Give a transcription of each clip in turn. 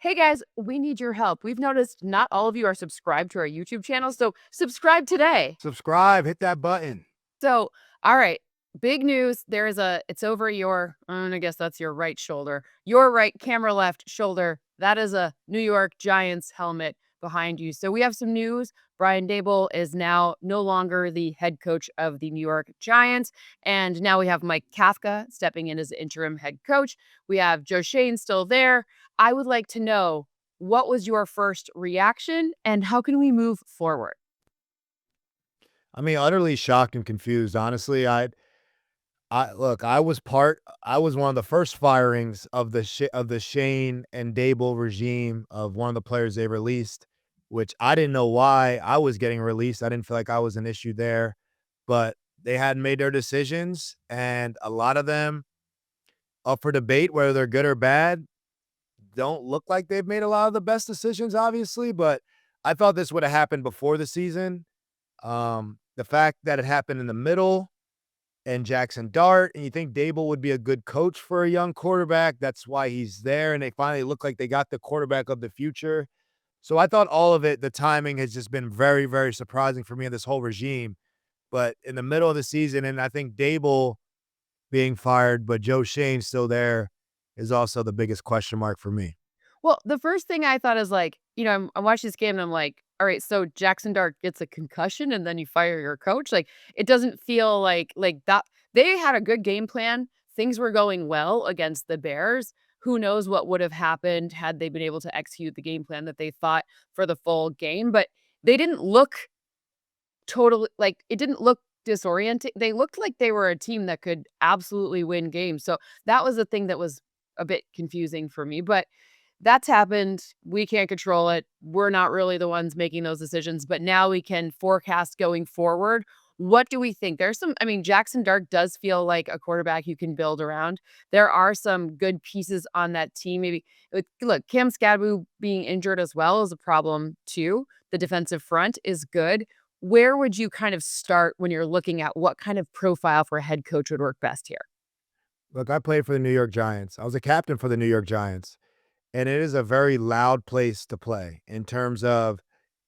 Hey guys, we need your help. We've noticed not all of you are subscribed to our YouTube channel, so subscribe today. Subscribe, hit that button. So, all right, big news. It's over your, I guess that's your right shoulder, your right camera left shoulder. That is a New York Giants helmet behind you. So we have some news. Brian Daboll is now no longer the head coach of the New York Giants. And now we have Mike Kafka stepping in as interim head coach. We have Joe Schoen still there. I would like to know, what was your first reaction and how can we move forward? I mean, utterly shocked and confused, honestly. I look, I was one of the first firings of the Shane and Dable regime of one of the players they released, which I didn't know why I was getting released. I didn't feel like I was an issue there, but they hadn't made their decisions, and a lot of them up for debate, whether they're good or bad. Don't look like they've made a lot of the best decisions, obviously, but I thought this would have happened before the season. The fact that it happened in the middle and Jackson Dart, and you think Dable would be a good coach for a young quarterback. That's why he's there, and they finally look like they got the quarterback of the future. So I thought all of it, the timing has just been very, very surprising for me in this whole regime. But in the middle of the season, and I think Dable being fired, but Joe Shane's still there is also the biggest question mark for me. Well, the first thing I thought is like, I watched this game and I'm like, all right, so Jackson Dart gets a concussion and then you fire your coach. Like, it doesn't feel like that. They had a good game plan. Things were going well against the Bears. Who knows what would have happened had they been able to execute the game plan that they thought for the full game? But they didn't look totally like it didn't look disorienting. They looked like they were a team that could absolutely win games. So that was the thing that was a bit confusing for me. But that's happened. We can't control it. We're not really the ones making those decisions, but now we can forecast going forward. What do we think? Jackson Dart does feel like a quarterback you can build around. There are some good pieces on that team. Look, Cam Scadaboo being injured as well is a problem too. The defensive front is good. Where would you kind of start when you're looking at what kind of profile for a head coach would work best here? Look, I played for the New York Giants. I was a captain for the New York Giants, and it is a very loud place to play in terms of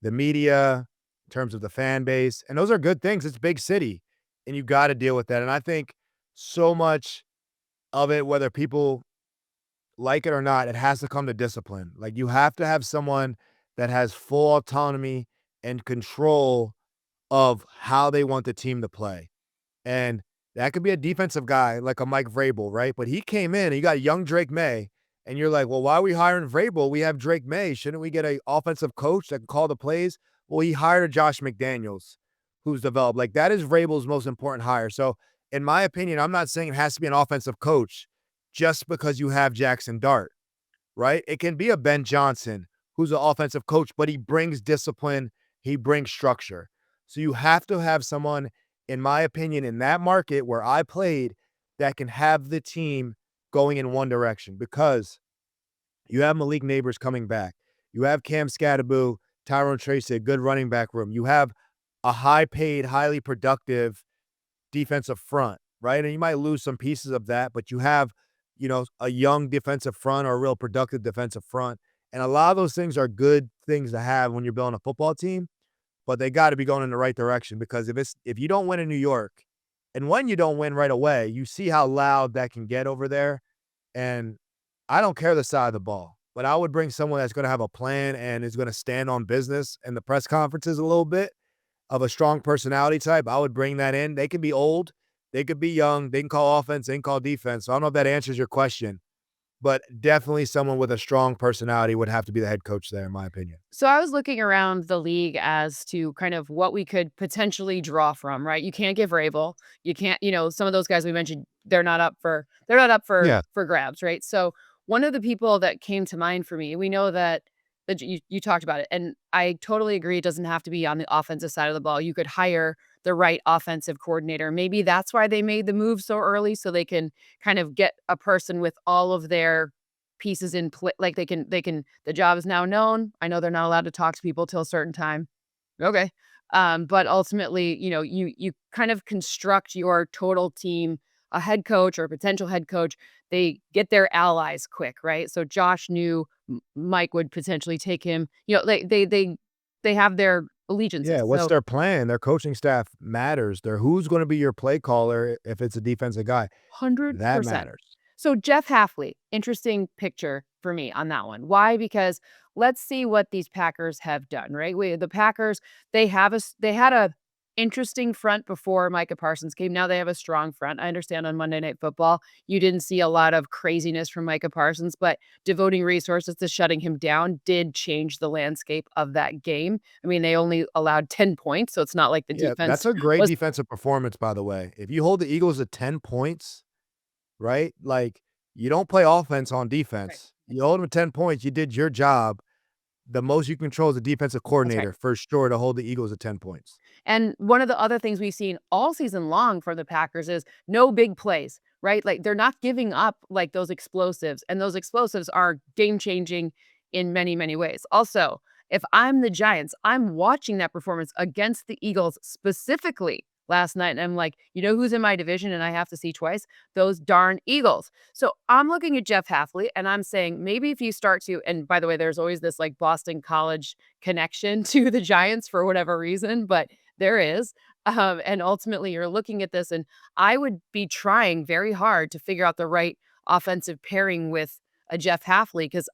the media, in terms of the fan base, and those are good things. It's a big city, and you gotta deal with that, and I think so much of it, whether people like it or not, it has to come to discipline. Like, you have to have someone that has full autonomy and control of how they want the team to play, and that could be a defensive guy like a Mike Vrabel, right? But he came in and you got young Drake May, and you're like, "Well, why are we hiring Vrabel? We have Drake May. Shouldn't we get a offensive coach that can call the plays?" Well, he hired a Josh McDaniels who's developed. Like, that is Vrabel's most important hire. So, in my opinion, I'm not saying it has to be an offensive coach just because you have Jackson Dart, right? It can be a Ben Johnson who's an offensive coach, but he brings discipline, he brings structure. So you have to have someone, in my opinion, in that market where I played that can have the team going in one direction because you have Malik Neighbors coming back. You have Cam Scadaboo, Tyrone Tracy, a good running back room. You have a high paid, highly productive defensive front, right? And you might lose some pieces of that, but you have, a young defensive front or a real productive defensive front. And a lot of those things are good things to have when you're building a football team, but they got to be going in the right direction because if you don't win in New York, and when you don't win right away, you see how loud that can get over there. And I don't care the side of the ball, but I would bring someone that's going to have a plan and is going to stand on business in the press conferences a little bit of a strong personality type. I would bring that in. They can be old, they could be young, they can call offense, they can call defense. So I don't know if that answers your question, but definitely someone with a strong personality would have to be the head coach there, in my opinion. So I was looking around the league as to kind of what we could potentially draw from, right? You can't give Rabel. You can't, some of those guys we mentioned, they're not up for grabs, right? So one of the people that came to mind for me, we know that you talked about it, and I totally agree. It doesn't have to be on the offensive side of the ball. You could hire the right offensive coordinator. Maybe that's why they made the move so early, so they can kind of get a person with all of their pieces in play. Like they can the job is now known. I know they're not allowed to talk to people till a certain time. Okay. But ultimately, you kind of construct your total team a head coach or a potential head coach, they get their allies quick, right? So Josh knew Mike would potentially take him. They have their Yeah, allegiances. what's So their plan? Their coaching staff matters. They're who's gonna be your play caller if it's a defensive guy. That 100%. matters. So Jeff Hafley, interesting picture for me on that one. Why? Because let's see what these Packers have done, right? The Packers, they had a interesting front before Micah Parsons came. Now they have a strong front. I understand on Monday Night Football, you didn't see a lot of craziness from Micah Parsons, but devoting resources to shutting him down did change the landscape of that game. I mean, they only allowed 10 points, so it's not like the Yeah, that's defense a great was defensive performance, by the way. If you hold the Eagles to 10 points, right? Like, you don't play offense on right. defense. You hold them to 10 points, you did your job. The most you control is the defensive That's right. coordinator for sure to hold the Eagles to 10 points. And one of the other things we've seen all season long from the Packers is no big plays, right? Like they're not giving up like those explosives, and those explosives are game changing in many, many ways. Also, if I'm the Giants, I'm watching that performance against the Eagles specifically last night. And I'm like, you know who's in my division and I have to see twice? Those darn Eagles. So I'm looking at Jeff Hafley and I'm saying maybe if you start to, and by the way, there's always this like Boston College connection to the Giants for whatever reason, but there is. And ultimately, you're looking at this, and I would be trying very hard to figure out the right offensive pairing with a Jeff Hafley because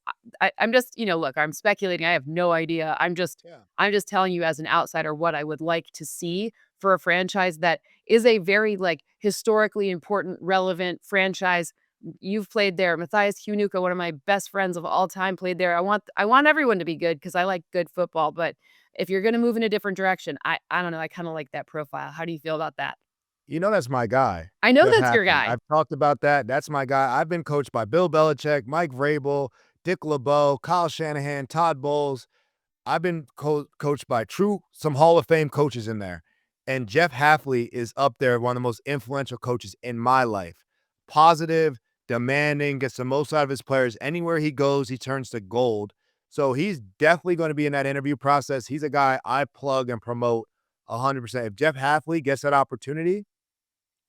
I'm just, look, I'm speculating. I have no idea. Yeah. I'm just telling you as an outsider what I would like to see for a franchise that is a very like historically important, relevant franchise. You've played there. Matthias Hunuka, one of my best friends of all time, played there. I want everyone to be good because I like good football, but if you're gonna move in a different direction, I don't know, I kinda like that profile. How do you feel about that? You know that's my guy, I know Jeff that's your Hafley. guy. I've talked about that. That's my guy. I've been coached by Bill Belichick, Mike Vrabel, Dick LeBeau, Kyle Shanahan, Todd Bowles. I've been coached by some Hall of Fame coaches in there, and Jeff Hafley is up there, one of the most influential coaches in my life. Positive, demanding, gets the most out of his players. Anywhere he goes, he turns to gold. So he's definitely gonna be in that interview process. He's a guy I plug and promote 100%. If Jeff Hafley gets that opportunity,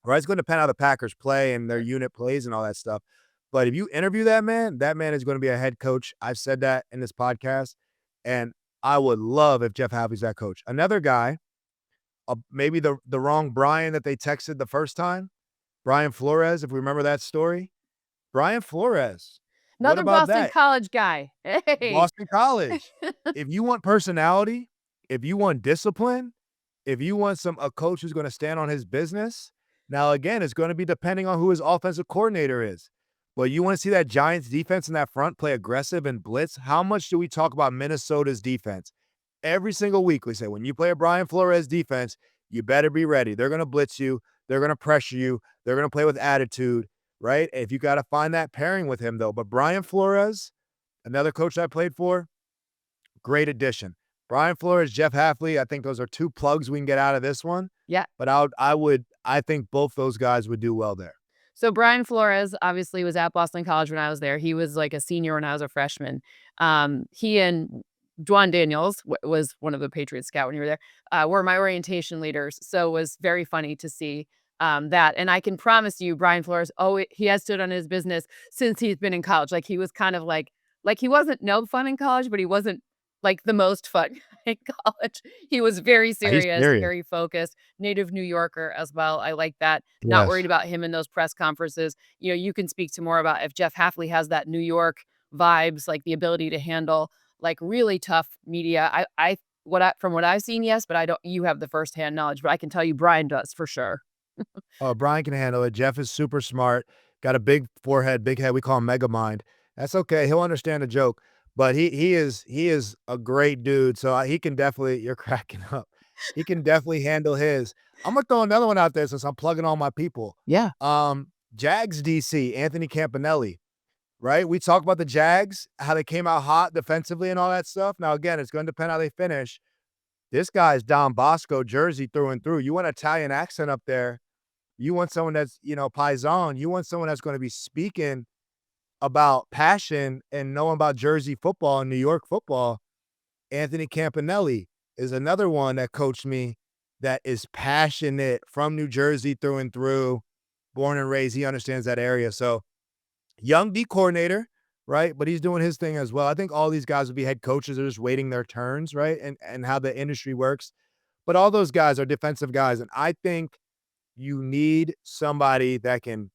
right, it's gonna depend how the Packers play and their unit plays and all that stuff. But if you interview that man is gonna be a head coach. I've said that in this podcast, and I would love if Jeff Hafley's that coach. Another guy, maybe the wrong Brian that they texted the first time, Brian Flores, if we remember that story. Brian Flores, what Another about Boston that? College guy. Hey. Boston College. If you want personality, if you want discipline, if you want a coach who's gonna stand on his business, now again, it's gonna be depending on who his offensive coordinator is. But you wanna see that Giants defense in that front play aggressive and blitz? How much do we talk about Minnesota's defense? Every single week, we say, when you play a Brian Flores defense, you better be ready. They're gonna blitz you, they're gonna pressure you, they're gonna play with attitude, right? If you gotta find that pairing with him, though. But Brian Flores, another coach I played for, great addition. Brian Flores, Jeff Hafley, I think those are 2 plugs we can get out of this one, Yeah. but I think both those guys would do well there. So Brian Flores obviously was at Boston College when I was there. He was like a senior when I was a freshman. He and Dwan Daniels was one of the Patriots scout when you were there, were my orientation leaders. So it was very funny to see that. And I can promise you, Brian Flores, he has stood on his business since he's been in college. Like he was kind of like he wasn't no fun in college, but he wasn't like the most fun in college. He was very He's serious, serious. very focused, native New Yorker as well. I like that. Not worried Yes. about him in those press conferences. You can speak to more about if Jeff Hafley has that New York vibes, like the ability to handle like really tough media. From what I've seen, yes, but I don't. You have the firsthand knowledge, but I can tell you, Brian does for sure. Brian can handle it. Jeff is super smart, got a big forehead, big head. We call him Mega Mind. That's okay. He'll understand the joke. But he is a great dude. So he can definitely. You're cracking up. He can definitely handle his. I'm gonna throw another one out there since I'm plugging all my people. Yeah. Jags DC, Anthony Campanelli. Right? We talk about the Jags, how they came out hot defensively and all that stuff. Now, again, it's going to depend how they finish. This guy's Don Bosco jersey through and through. You want Italian accent up there. You want someone that's, Paisan. You want someone that's going to be speaking about passion and knowing about Jersey football and New York football. Anthony Campanelli is another one that coached me that is passionate from New Jersey through and through. born and raised. He understands that area. So young D coordinator, right? But he's doing his thing as well. I think all these guys will be head coaches. They're just waiting their turns, right? And how the industry works. But all those guys are defensive guys, and I think you need somebody that can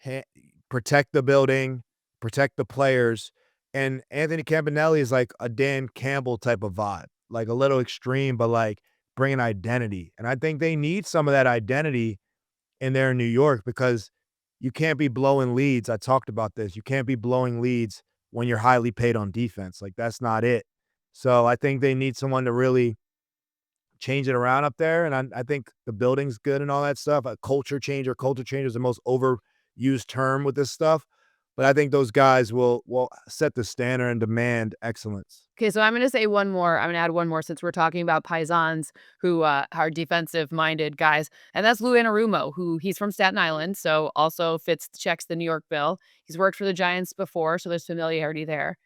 ha protect the building, protect the players, and Anthony Campanelli is like a Dan Campbell type of vibe, like a little extreme, but like bringing identity, and I think they need some of that identity in there in New York because you can't be blowing leads. I talked about this. You can't be blowing leads when you're highly paid on defense. Like, that's not it. So I think they need someone to really change it around up there, and I think the building's good and all that stuff. A culture change is the most overused term with this stuff, but I think those guys will set the standard and demand excellence. Okay, so I'm gonna say one more. I'm gonna add one more since we're talking about Paisans who are defensive-minded guys, and that's Lou Anarumo, who he's from Staten Island, so also checks the New York bill. He's worked for the Giants before, so there's familiarity there.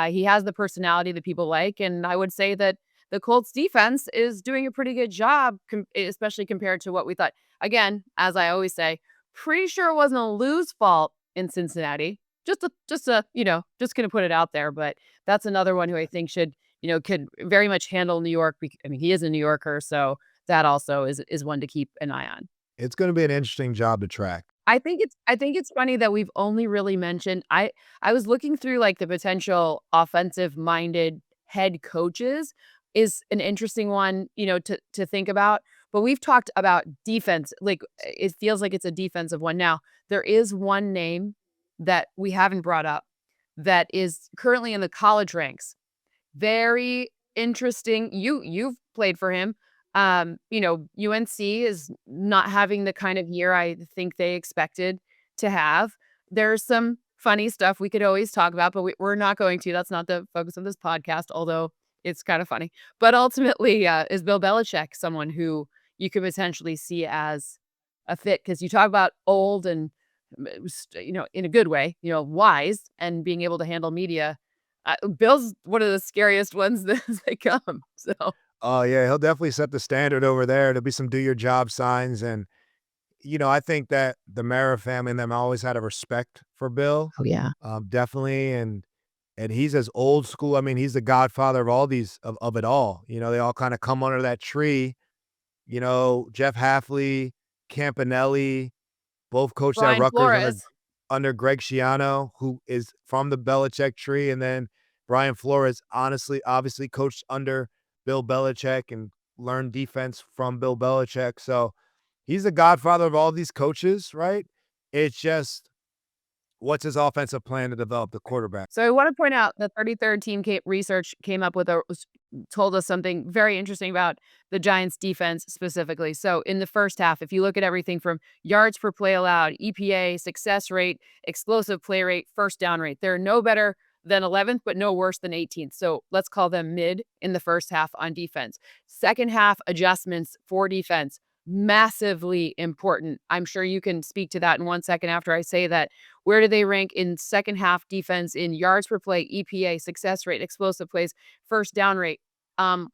He has the personality that people like, and I would say that the Colts defense is doing a pretty good job, especially compared to what we thought. Again, as I always say, pretty sure it wasn't Lou's fault in Cincinnati. Just gonna put it out there, but that's another one who I think should, could very much handle New York. I mean, he is a New Yorker, so that also is one to keep an eye on. It's gonna be an interesting job to track. I think it's funny that we've only really mentioned I was looking through like the potential offensive-minded head coaches is an interesting one, to think about, but we've talked about defense, like, it feels like it's a defensive one. Now, there is one name that we haven't brought up that is currently in the college ranks. Very interesting. You've played for him. UNC is not having the kind of year I think they expected to have. There's some funny stuff we could always talk about, but we're not going to. That's not the focus of this podcast, although it's kind of funny. But ultimately, is Bill Belichick someone who you could potentially see as a fit? Because you talk about old and in a good way, wise and being able to handle media. Bill's one of the scariest ones that they come. So, Oh, yeah, he'll definitely set the standard over there. There'll be some do your job signs, and, I think that the Mara family and them always had a respect for Bill, oh yeah, definitely, and he's as old school. I mean, he's the godfather of all these of it all. They all kinda come under that tree, Jeff Hafley, Campanelli, both coached at Brian Rutgers Flores. under Greg Schiano, who is from the Belichick tree, and then Brian Flores, honestly, obviously coached under Bill Belichick and learned defense from Bill Belichick. So he's the godfather of all these coaches, right? It's just what's his offensive plan to develop the quarterback? So I want to point out the 33rd team research came up with told us something very interesting about the Giants defense specifically. So in the first half, if you look at everything from yards per play allowed, EPA, success rate, explosive play rate, first down rate, they're no better than 11th, but no worse than 18th. So let's call them mid in the first half on defense. Second half adjustments for defense, massively important. I'm sure you can speak to that in 1 second after I say that. Where do they rank in second half defense in yards per play, EPA, success rate, explosive plays, first down rate?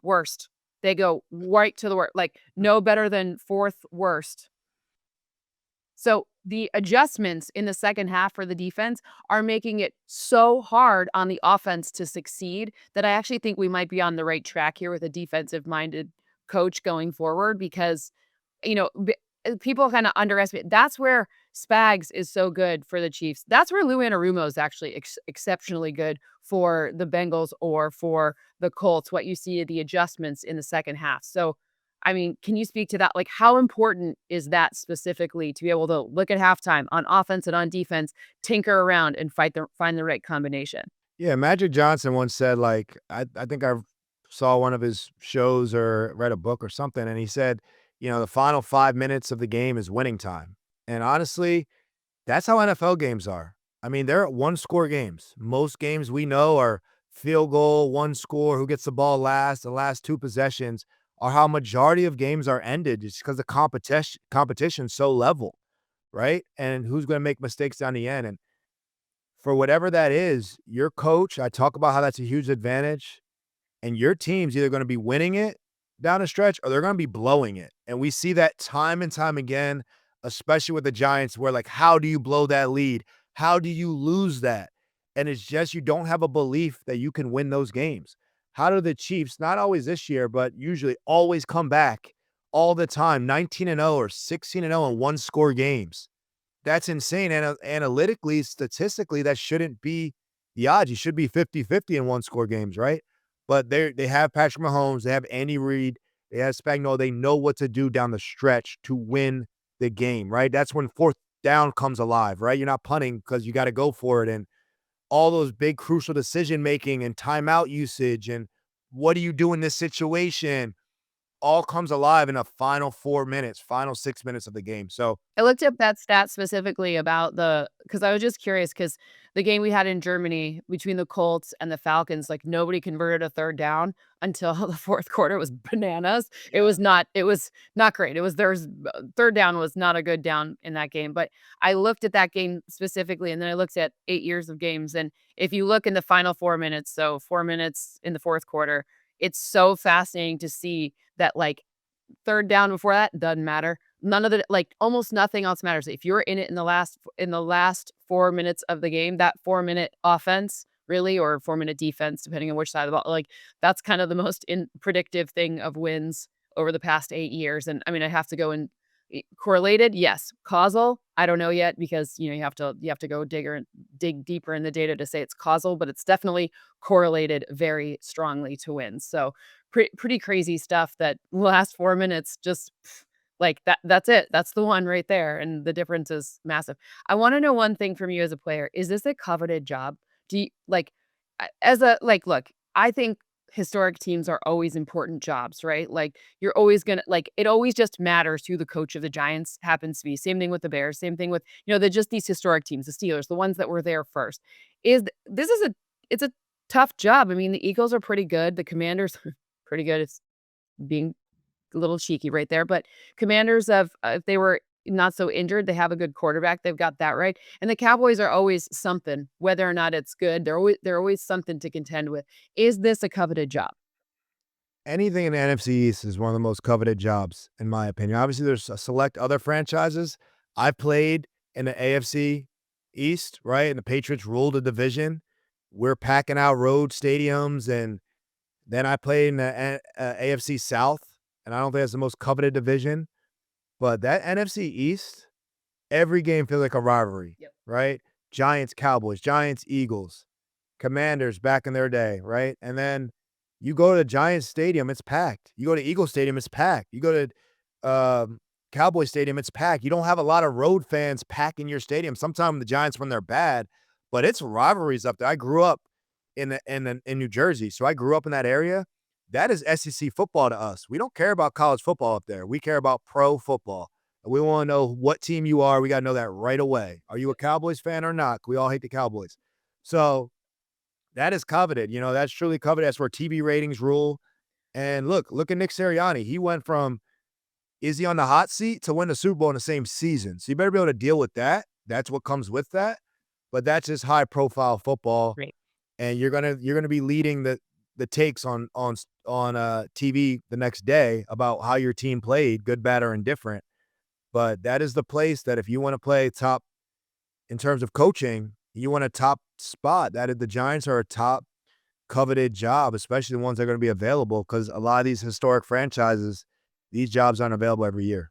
Worst. They go right to the worst, like no better than fourth worst. So the adjustments in the second half for the defense are making it so hard on the offense to succeed that I actually think we might be on the right track here with a defensive minded coach going forward because people kind of underestimate. That's where Spags is so good for the Chiefs. That's where Lou Anarumo is actually exceptionally good for the Bengals or for the Colts. What you see the adjustments in the second half. So, I mean, can you speak to that? Like, how important is that specifically to be able to look at halftime on offense and on defense, tinker around and find the right combination? Yeah, Magic Johnson once said, like, I think I saw one of his shows or read a book or something, and he said, the final 5 minutes of the game is winning time. And honestly, that's how NFL games are. I mean, they're one score games. Most games we know are field goal, one score, who gets the ball last, the last two possessions are how majority of games are ended just because the competition's so level, right? And who's going to make mistakes down the end. And for whatever that is, your coach, I talk about how that's a huge advantage, and your team's either gonna be winning it down the stretch or they're gonna be blowing it, and we see that time and time again, especially with the Giants, where like, how do you blow that lead? How do you lose that? And it's just you don't have a belief that you can win those games. How do the Chiefs, not always this year, but usually always come back all the time, 19-0 or 16-0 in one score games? That's insane. And analytically, statistically, that shouldn't be the odds. You should be 50-50 in one score games, right? But they have Patrick Mahomes, they have Andy Reid, they have Spagnuolo. They know what to do down the stretch to win the game, right? That's when fourth down comes alive, right? You're not punting because you got to go for it. And all those big crucial decision making and timeout usage and what do you do in this situation all comes alive in the final 4 minutes, final 6 minutes of the game. So I looked up that stat specifically about because I was just curious because the game we had in Germany between the Colts and the Falcons, like, nobody converted a 3rd down until the 4th quarter. It was bananas. It was not great. It was there's 3rd down was not a good down in that game, but I looked at that game specifically, and then I looked at 8 years of games, and if you look in the final 4 minutes, so 4 minutes in the 4th quarter, it's so fascinating to see that, like, 3rd down before that, doesn't matter. None of the like, almost nothing else matters. If you're in it in the last 4 minutes of the game, that 4-minute offense, really, or 4-minute defense, depending on which side of the ball, like, that's kind of the most in predictive thing of wins over the past 8 years, and, I mean, I have to go and correlated, yes. Causal, I don't know yet because, you have to go dig deeper in the data to say it's causal, but it's definitely correlated very strongly to wins. So, pretty crazy stuff that last 4 minutes just like that's it. That's the one right there, and the difference is massive. I wanna know one thing from you as a player. Is this a coveted job? Do you like, as a like, look, I think historic teams are always important jobs, right? Like, you're always gonna like, it always just matters who the coach of the Giants happens to be. Same thing with the Bears, same thing with, they're just these historic teams, the Steelers, the ones that were there first. This is it's a tough job. I mean, the Eagles are pretty good. The Commanders are pretty good. It's being a little cheeky right there, but Commanders of if they were not so injured, they have a good quarterback, they've got that right, and the Cowboys are always something, whether or not it's good, they're always something to contend with. Is this a coveted job? anything in the NFC East is one of the most coveted jobs, in my opinion. Obviously, there's a select other franchises. I played in the AFC East, right? And the Patriots ruled the division. We're packing out road stadiums, and then I played in the AFC South, and I don't think that's the most coveted division. But that NFC East, every game feels like a rivalry, Yep. right? Giants, Cowboys, Giants, Eagles, Commanders back in their day, right? And then you go to Giants Stadium, it's packed. You go to Eagle Stadium, it's packed. You go to Cowboy Stadium, it's packed. You don't have a lot of road fans packing your stadium. Sometimes the Giants, when they're bad, but it's rivalries up there. I grew up in New Jersey, so I grew up in that area. That is SEC football to us. We don't care about college football up there. We care about pro football. We want to know what team you are. We got to know that right away. Are you a Cowboys fan or not? We all hate the Cowboys. So that is coveted. That's truly coveted. That's where TV ratings rule. And look at Nick Sirianni. He went from is he on the hot seat to win the Super Bowl in the same season. So you better be able to deal with that. That's what comes with that. But that's just high profile football. Right. And you're gonna be leading the takes on TV the next day about how your team played, good, bad, or indifferent. But that is the place that if you want to play top in terms of coaching, you want a top spot. The Giants are a top coveted job, especially the ones that are going to be available because a lot of these historic franchises, these jobs aren't available every year.